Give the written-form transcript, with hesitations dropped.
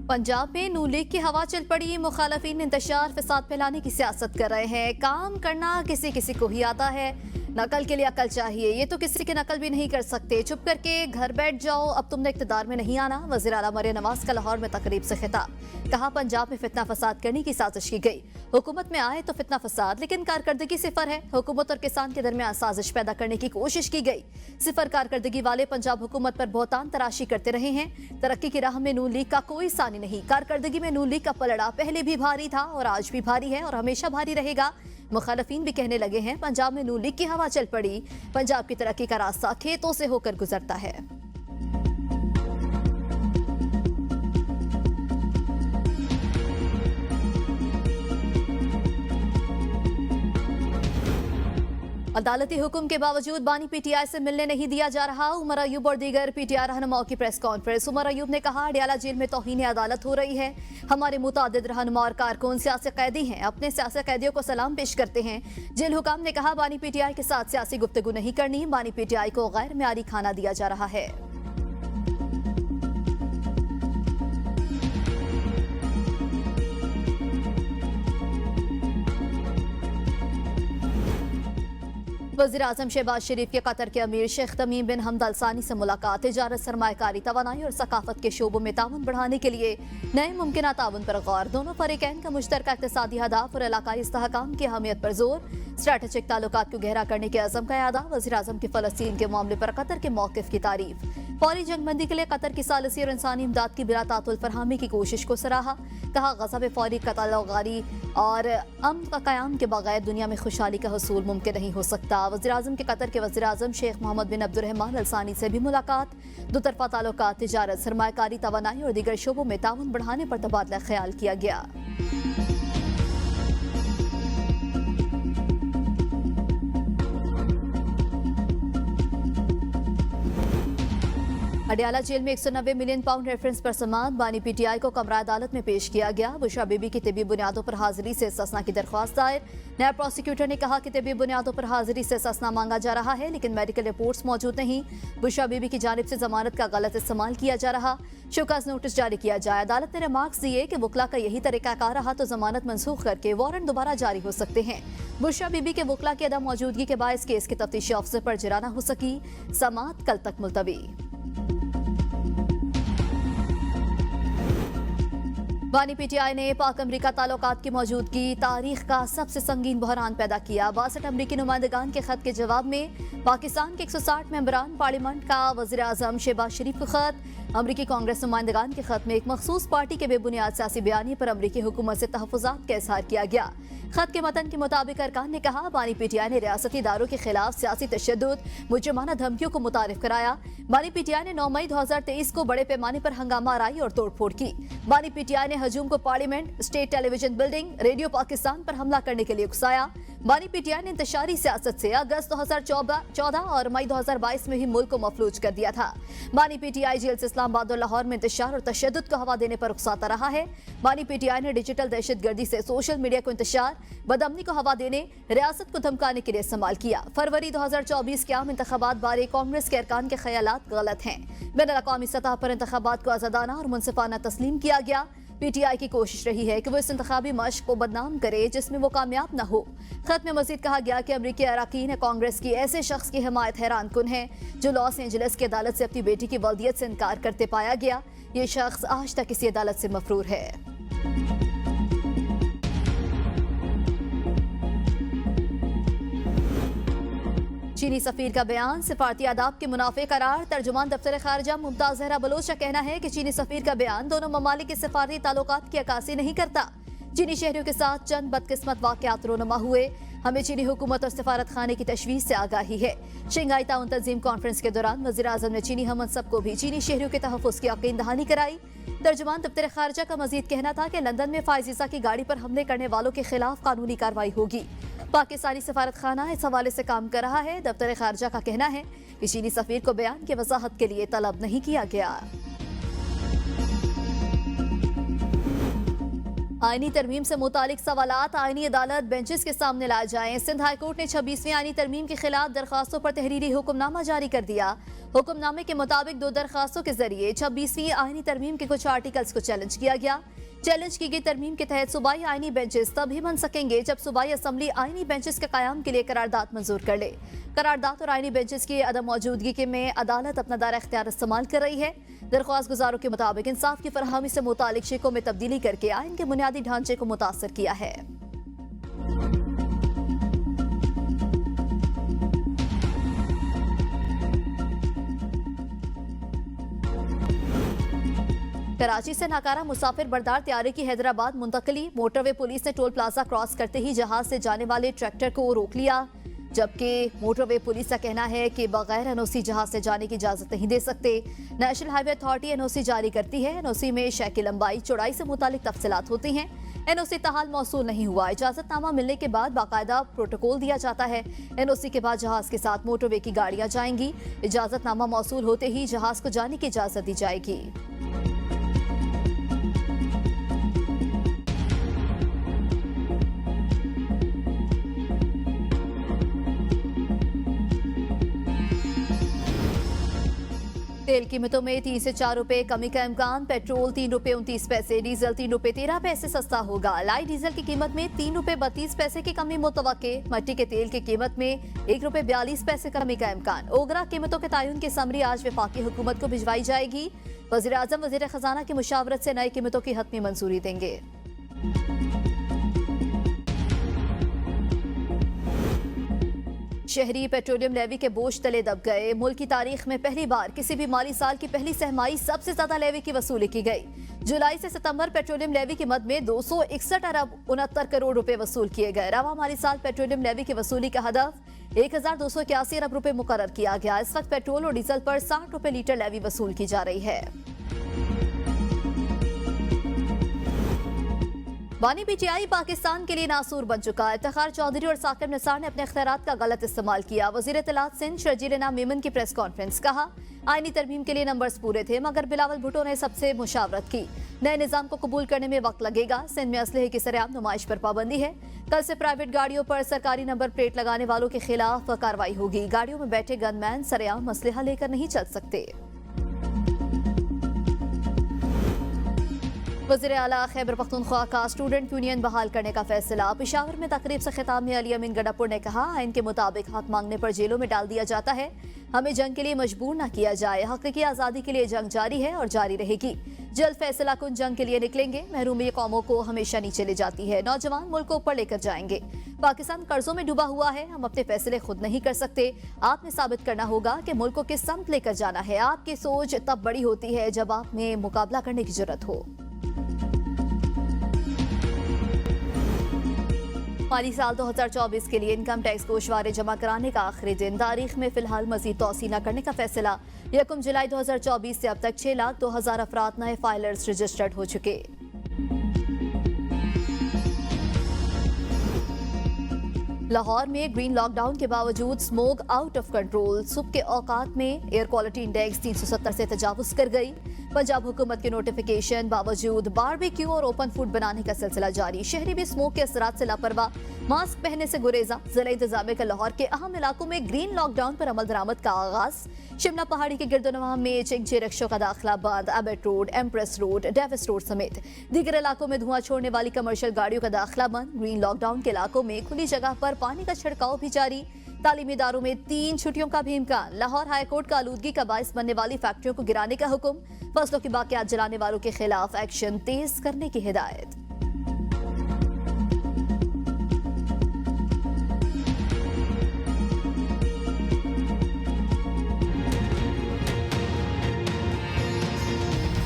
पंजाब में नून लीग की हवा चल पड़ी। मुखालफीन इंतशार फसाद फैलाने की सियासत कर रहे हैं। काम करना किसी किसी को ही आता है, नकल के लिए अकल चाहिए। ये तो किसी की नकल भी नहीं कर सकते। चुप करके घर बैठ जाओ, अब तुमने इख्तिदार में नहीं आना। वज़ीर आला मरियम नवाज का लाहौर में तकरीब से खिताब। कहा पंजाब में फितना फसाद करने की साजिश की गई। हुकूमत में आए तो फितना फसाद, लेकिन कारकर्दगी सिफर है। हुकूमत और किसान के दरमियान साजिश पैदा करने की कोशिश की गई। सिफर कारकर्दगी वाले पंजाब हुकूमत पर बहुतान तराशी करते रहे हैं। तरक्की की राह में नून लीग का कोई सानी नहीं। कारकर्दगी में नून लीग का पलड़ा पहले भी भारी था और आज भी भारी है और हमेशा भारी रहेगा। मुखालफीन भी कहने लगे हैं पंजाब में नून लीग की हवा चल पड़ी। पंजाब की तरक्की का रास्ता खेतों से होकर गुजरता है। अदालती हुक्म के बावजूद बानी पीटीआई से मिलने नहीं दिया जा रहा। उमर अयूब और दीगर पीटीआई रहनुमाओं की प्रेस कॉन्फ्रेंस। उमर अयूब ने कहा अडयाला जेल में तौहीन अदालत हो रही है। हमारे मुतादिद रहनुमा और कारकुन सियासी कैदी हैं, अपने सियासी कैदियों को सलाम पेश करते हैं। जेल हुकाम ने कहा बानी पीटीआई के साथ सियासी गुफ्तगू नहीं करनी। बानी पीटीआई को गैर मियारी खाना दिया जा रहा है। वज़ीर आज़म शहबाज शरीफ के कतर के अमीर शेख तमीम बिन हमद अल सानी से मुलाकात। तिजारत, सरमायाकारी, तवानाई और सकाफत के शोबों में ताउन बढ़ाने के लिए नए मुमकिन ताउन पर गौर। दोनों फरीकैन का मुश्तरका इक़्तिसादी अहदाफ और इलाकाई इस्तेहकाम की अहमियत पर जोर। स्ट्रैटेजिक ताल्लुकात को गहरा करने के अज़म का यादा। वज़ीर आज़म की फ़लस्तीन के मामले पर कतर के मौक़िफ़ की तारीफ। फौरी जंगबंदी के लिए कतर की सालिसी और इंसानी इमदाद की बिला तातुल फरहमी की कोशिश को सराहा। कहा गज़ा में फौरी कतल-ओ-गारी और अमन का क़याम के बगैर दुनिया में खुशहाली का हसूल मुमकिन नहीं हो सकता। वज़ीर आज़म के कतर के वज़ीर आज़म शेख मोहम्मद बिन अब्दुर्रहमान अल सानी से भी मुलाकात। दुतरफा ताल्लुकात, तिजारत, सरमायाकारी, तवानाई और दीगर शोबों में ताउन बढ़ाने पर तबादला ख्याल किया गया। अडयाला जेल में 190 मिलियन पाउंड रेफरेंस पर समात। बानी पीटीआई को कमरा अदालत में पेश किया गया। बुशरा बीबी की तिबी बुनियादों पर हाजिरी से इस्तिस्ना की दरख्वास्त दायर। नायब प्रोसिक्यूटर ने कहा कि तिबी बुनियादों पर हाजिरी से इस्तिस्ना मांगा जा रहा है, लेकिन मेडिकल रिपोर्ट्स मौजूद नहीं। बुशरा बीबी की जानिब से जमानत का गलत इस्तेमाल किया जा रहा। शोकाज नोटिस जारी किया जाए। अदालत ने रिमार्क्स दिए कि वकला का यही तरीकाकार रहा तो जमानत मनसूख करके वारंट दोबारा जारी हो सकते हैं। बुशरा बीबी के वकला की अदम मौजूदगी के बायस केस की तफ्तीशी अफसर पर जुर्माना हो सकी। समात कल तक मुलतवी। बानी पीटीआई ने पाक अमरीका ताल्लुकात की मौजूदगी तारीख का सबसे संगीन बहरान पैदा किया। 62 अमरीकी नुमाइंदगान के खत के जवाब में पाकिस्तान के 160 मेंबरान पार्लियामेंट का वज़ीर आज़म शहबाज शरीफ को खत। अमरीकी कांग्रेस नुमाइंदगान के खत में एक मखसूस पार्टी के बेबुनियाद सियासी बयानी पर अमरीकी हुकूमत से तहफ़्फ़ुज़ात का इज़हार किया गया। खत के मतन के मुताबिक अरकान ने कहा बानी पीटीआई ने रियासती इदारों के खिलाफ सियासी तशद्दुद, मुजरिमाना धमकियों को मुतारिफ कराया। बानी पीटीआई ने 9 मई 2023 को बड़े पैमाने पर हंगामा आराई और तोड़फोड़ की। बानी पीटीआई ने हजूम को parliament, state television building, radio Pakistan पर हमला करने के लिए उकसाया। बानी पीटीआई ने इंतशारी सियासत से अगस्त 2014 और मई 2022 में ही मुल्क को मफलूज कर दिया था। बानी पीटीआई जेल से इस्लामाबाद और लाहौर में इंतशार और तशद्दुद को हवा देने पर उकसाता रहा है। बानी पीटीआई ने डिजिटल दहशतगर्दी से सोशल मीडिया को इंतशार, बदअमनी को हवा देने, रियासत को धमकाने के लिए इस्तेमाल किया। फरवरी 2024 के आम इंतखाबात बारे कांग्रेस के अरकान के ख्यालात गलत हैं। बैनुल-अक़वामी सतह पर इंतखाबात को आज़ादाना और मुनसिफाना तस्लीम किया गया। पीटीआई की कोशिश रही है कि वो इस इंतखाबी मश्क को बदनाम करे जिसमें वो कामयाब न हो। खत में मजीद कहा गया कि अमरीकी अरकान कांग्रेस की ऐसे शख्स की हिमायत हैरान कुन है जो लॉस एंजलिस की अदालत से अपनी बेटी की वल्दियत से इनकार करते पाया गया। ये शख्स आज तक किसी अदालत से मफरूर है। चीनी सफीर का बयान सिफारती आदाब के मुनाफे करार। तर्जुमान दफ्तर खारजा मुमताज ज़हरा बलोच का कहना है कि चीनी सफीर का बयान दोनों ममालिक के सिफारती ताल्लुकात की अक्कासी नहीं करता। चीनी शहरियों के साथ चंद बदकिस्मत वाक़यात रोनुमा हुए। हमें चीनी हुकूमत और सिफारत खाने की तशवीश से आगाही है। शंघाई ताउन तंजीम कॉन्फ्रेंस के दौरान वज़ीर आज़म ने चीनी हम सब को भी चीनी शहरियों के तहफ़्फ़ुज़ की यकीन दहानी कराई। तर्जुमान दफ्तर खारजा का मजीद कहना था कि लंदन में फाइज़ा की गाड़ी पर हमले करने वालों के खिलाफ कानूनी कार्रवाई होगी। पाकिस्तानी सफारत खाना इस हवाले से काम कर रहा है। दफ्तर खारजा का कहना है कि चीनी सफीर को बयान की वजाहत के लिए तलब नहीं किया गया। आईनी तरमीम से मुतालिक सवालात आईनी अदालत बेंचेस के सामने लाए जाएं। सिंध हाईकोर्ट ने 26वीं आईनी तरमीम के खिलाफ दरखास्तों पर तहरीरी हुक्मनामा जारी कर दिया। हुक्मनामे के मुताबिक 2 दरखास्तों के जरिए 26वीं आईनी तरमीम के कुछ आर्टिकल्स को चैलेंज किया गया। चैलेंज की गई तरमीम के तहत सूबाई आईनी बेंचेस तभी बन सकेंगे जब सूबाई असम्बली आईनी बेंचेस के कयाम के लिए करारदाद मंजूर कर ले। करारदाद और आईनी बेंचेस की अदम मौजूदगी में अदालत अपना दायरा इख्तियार इस्तेमाल कर रही है। दरख्वास्त गुजारों के मुताबिक इंसाफ की फरहमी से मुतालिक शिकों में तब्दीली करके आइन के बुनियादी ढांचे को मुतासर किया है। कराची से नाकारा मुसाफिर बरदार तैयारे की हैदराबाद मुंतकली। मोटरवे पुलिस ने टोल प्लाजा क्रॉस करते ही जहाज से जाने वाले ट्रैक्टर को रोक लिया, जबकि मोटरवे पुलिस का कहना है कि बगैर एनओसी जहाज से जाने की इजाजत नहीं दे सकते। नेशनल हाईवे अथॉरिटी एनओसी जारी करती है। एनओसी में शय की लंबाई चौड़ाई से मुतालिक तफसीलात होती हैं। एनओसी ताहाल मौसूल नहीं हुआ। इजाजतनामा मिलने के बाद बाकायदा प्रोटोकॉल दिया जाता है। एनओसी के बाद जहाज के साथ मोटरवे की गाड़ियां जाएंगी। इजाजतनामा मौसूल होते ही जहाज को जाने की इजाजत दी जाएगी। तेल कीमतों में 3 से 4 रुपए कमी का इम्कान। पेट्रोल 3 रुपए 29 पैसे, डीजल 3 रुपए 13 पैसे सस्ता होगा। लाइट डीजल की कीमत में 3 रुपए 32 पैसे की कमी मुतवक्के। मट्टी के तेल की कीमत में 1 रुपए 42 पैसे कमी का इम्कान। ओगरा कीमतों के तायुन की समरी आज वफाकी हुकूमत को भिजवाई जाएगी। वजीर आजम वजीर खजाना की मुशावरत से नई कीमतों की हतमी मंजूरी देंगे। शहरी पेट्रोलियम लेवी के बोझ तले दब गए। मुल्क की तारीख में पहली बार किसी भी माली साल की पहली सहमाई सबसे ज्यादा लेवी की वसूली की गई। जुलाई से सितंबर पेट्रोलियम लेवी की मद में 261 अरब 69 करोड़ रुपए वसूल किए गए। रवा माली साल पेट्रोलियम लेवी की वसूली का हदफ 1281 अरब रुपए मुकर्रर किया गया। इस वक्त पेट्रोल और डीजल पर 60 रुपए लीटर लेवी वसूल की जा रही है। बानी पीटीआई पाकिस्तान के लिए नासूर बन चुका है। इफ्तिखार चौधरी और साकिब निसार ने अपने इख्तियारात का गलत इस्तेमाल किया। वजीर इत्तलात सिंध शर्जील इनाम मेमन की प्रेस कॉन्फ्रेंस। कहा, आईनी तरमीम के लिए नंबर्स पूरे थे मगर बिलावल भुट्टो ने सबसे मुशावरत की। नए निजाम को कबूल करने में वक्त लगेगा। सिंध में असलहे की सरेआम नुमाइश पर पाबंदी है। कल से प्राइवेट गाड़ियों पर सरकारी नंबर प्लेट लगाने वालों के खिलाफ कार्रवाई होगी। गाड़ियों में बैठे गनमैन सरेआम असलहा लेकर नहीं चल सकते। वज़ीर आला खैबर पख्तूनख्वा का स्टूडेंट यूनियन बहाल करने का फैसला। पेशावर में तकरीब से खिताब में अली अमीन गडापुर ने कहा, आइन के मुताबिक हक मांगने पर जेलों में डाल दिया जाता है। हमें जंग के लिए मजबूर न किया जाए। हकीकी आज़ादी के लिए जंग जारी है और जारी रहेगी। जल्द फैसला कुन जंग के लिए निकलेंगे। महरूमी कौमों को हमेशा नीचे ले जाती है। नौजवान मुल्क को ऊपर लेकर जाएंगे। पाकिस्तान कर्जों में डूबा हुआ है। हम अपने फैसले खुद नहीं कर सकते। आपने साबित करना होगा कि मुल्क को किस समत लेकर जाना है। आपकी सोच तब बड़ी होती है जब आप में मुकाबला करने की जरूरत हो। माली साल 2024 के लिए इनकम टैक्स गोशवारे जमा कराने का आखिरी दिन। तारीख में फिलहाल मजीद तौसी न करने का फैसला। 1 जुलाई 2024 से अब तक 6,02,000 अफराद नए फाइलर्स रजिस्टर्ड हो चुके। लाहौर में ग्रीन लॉकडाउन के बावजूद स्मोक आउट ऑफ कंट्रोल। सुबह के औकात में एयर क्वालिटी इंडेक्स 370 से तजावुज कर गई। पंजाब हुकूमत के नोटिफिकेशन बावजूद बारबेक्यू और ओपन फूड बनाने का सिलसिला जारी। शहरी भी स्मोक के असरात से लापरवाह। मास्क पहनने से गुरेजा। जिला इंतजामिया के लाहौर के अहम इलाकों में ग्रीन लॉकडाउन पर अमल दरामद का आगाज। शिमला पहाड़ी के गिरदोनवा में चिंगचे रिक्शों का दाखिला बंद। Abbott road, empress road, Davis road समेत दीगर इलाकों में धुआं छोड़ने वाली कमर्शियल गाड़ियों का दाखिला बंद। ग्रीन लॉकडाउन के इलाकों में खुली जगह पर पानी का छिड़काव भी जारी। तालीमी इदारों में 3 छुट्टियों का भी इम्कान। लाहौर हाईकोर्ट का आलूदगी का बायस बनने वाली फैक्ट्रियों को गिराने का हुक्म। फसलों की बाकियात जलाने वालों के खिलाफ एक्शन तेज करने की हिदायत।